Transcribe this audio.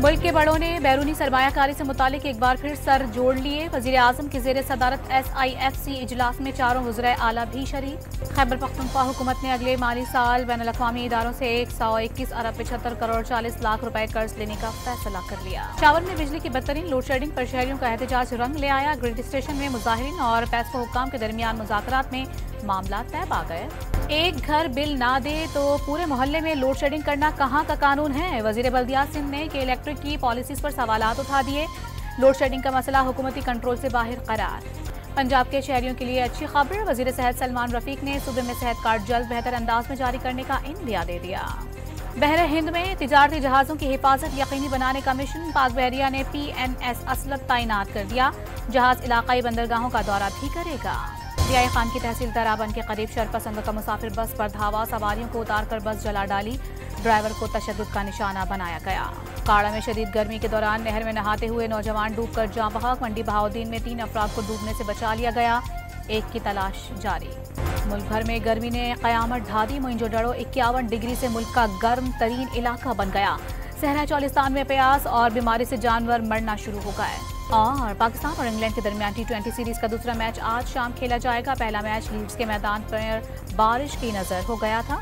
मुल्क के बड़ों ने बैरूनी सरमायाकारी से मुतालिक एक बार फिर सर जोड़ लिए। वजीर आजम की जेर सदारत SIFC इजलास में चारों वज़राए आला भी शरीक। खैबर पख्तूनख्वा हुकूमत ने अगले माली साल बैनुल अक़वामी इदारों से 121 अरब 75 करोड़ 40 लाख रुपए कर्ज लेने का फैसला कर लिया। पेशावर में बिजली की बदतरीन लोड शेडिंग पर शहरियों का एहतजाज रंग ले आया। ग्रिड स्टेशन में मुजाहिरीन और पैसको हुक्काम के दरमियान मुज़ाकरात में मामला तय पा गए। एक घर बिल ना दे तो पूरे मोहल्ले में लोड शेडिंग करना कहाँ का कानून है। वजीर बल्दियात सिंध ने कि इलेक्ट्रिक की पॉलिसीज पर सवालात उठा दिए। लोड शेडिंग का मसला हुकूमती कंट्रोल से बाहर करार। पंजाब के शहरियों के लिए अच्छी खबर। वजीर सेहत सलमान रफीक ने सूबे में सेहत कार्ड जल्द बेहतर अंदाज में जारी करने का इंदिया दे दिया। बहरे हिंद में तिजारती जहाज़ों की हिफाजत यकीनी बनाने का मिशन। पाक बहरिया ने PNS असलत तैनात कर दिया। जहाज इलाकाई बंदरगाहों का दौरा भी करेगा। रियाई खान की तहसील तराबन के करीब शरपसंद का मुसाफिर बस पर धावा। सवारियों को उतारकर बस जला डाली। ड्राइवर को तशद्दुद का निशाना बनाया गया। काड़ा में शदीद गर्मी के दौरान नहर में नहाते हुए नौजवान डूबकर जाँ बहक। मंडी बहाउद्दीन में 3 अफराद को डूबने से बचा लिया गया। एक की तलाश जारी। मुल्क भर में गर्मी ने कयामत ढा दी। मोइंजो डरो 51 डिग्री से मुल्क का गर्म तरीन इलाका बन गया। सहरा चौलिस्तान में प्यास और बीमारी से जानवर मरना शुरू हो गए। और पाकिस्तान और इंग्लैंड के दरमियान T20 सीरीज का दूसरा मैच आज शाम खेला जाएगा। पहला मैच लीड्स के मैदान पर बारिश की नजर हो गया था।